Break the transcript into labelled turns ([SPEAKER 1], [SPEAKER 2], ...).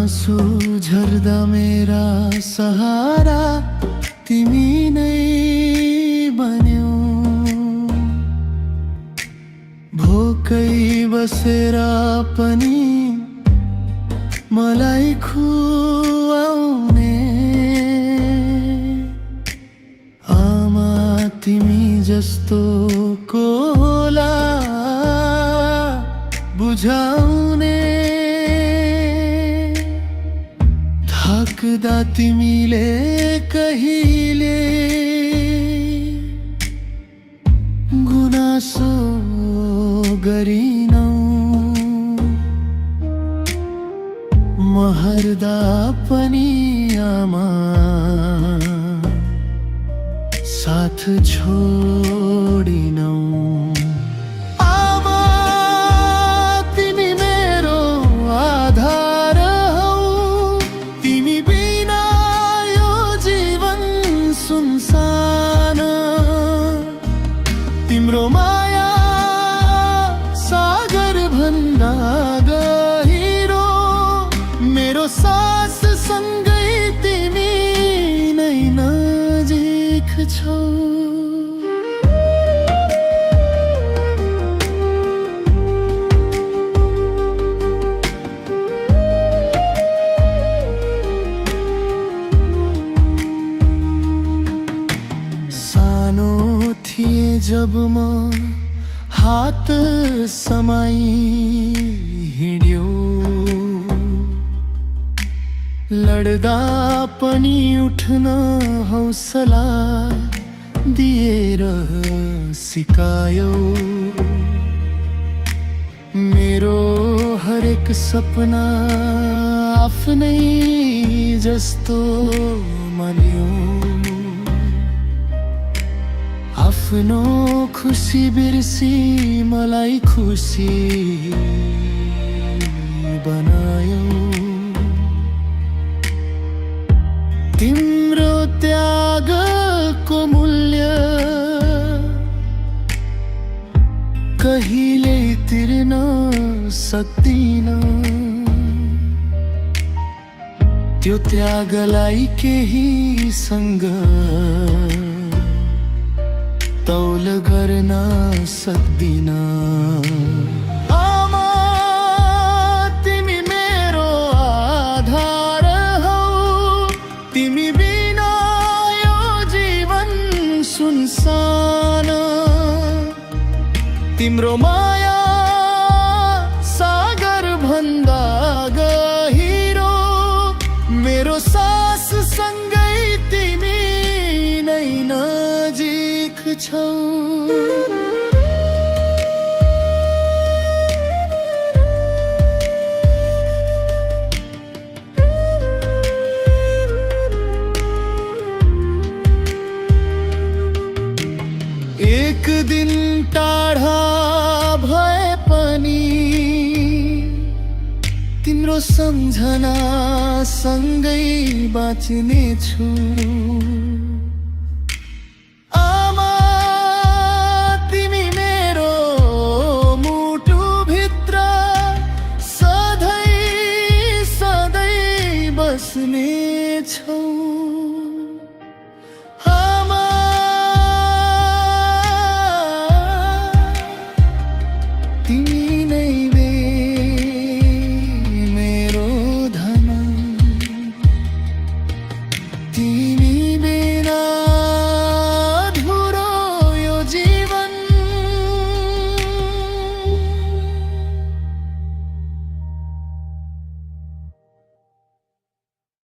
[SPEAKER 1] आँसु झर्दा मेरा सहारा तिमी नै बन्यौ। भोकै बसेर पनि मलाई खुवाउने आमा तिमी जस्तो कोला बुझाउने। थाक्दा तिमीले कहिले गुनासो गरिनौ। मर्दा पनि आमा साथ छोडिनौ। आमा तिमी मेरो आधार हौ, तिमी बिना यो जीवन सुनसान। तिम्रो माया सागर भन्दा गहिरो, मेरो सास सँगै तिमी नै नजिक छौ। सानो थिए जब म हात समाई हिँड्यो, लड्दा पनि उठ्न हौसला दिएर सिकायो। मेरो हरेक सपना आफ्नै जस्तो मान्यो। आफ्नो खुसी बिर्सी मलाई खुसी बनायो। तिम्रो त्यागको मूल्य कहिल्यै तिर्न सक्दिन। त्यो त्यागलाई केहीसँग तौल गर्न सक्दिन। आमा तिमी मेरो आधार हौ, तिमी बिना यो जीवन सुनसान। तिम्रो माया सागर भन्दा गहिरो, मेरो सास सँगै तिमी नै नजिक छौ। एक दिन टाढा भए पनि तिम्रो सम्झना सँगै बाँच्ने छु।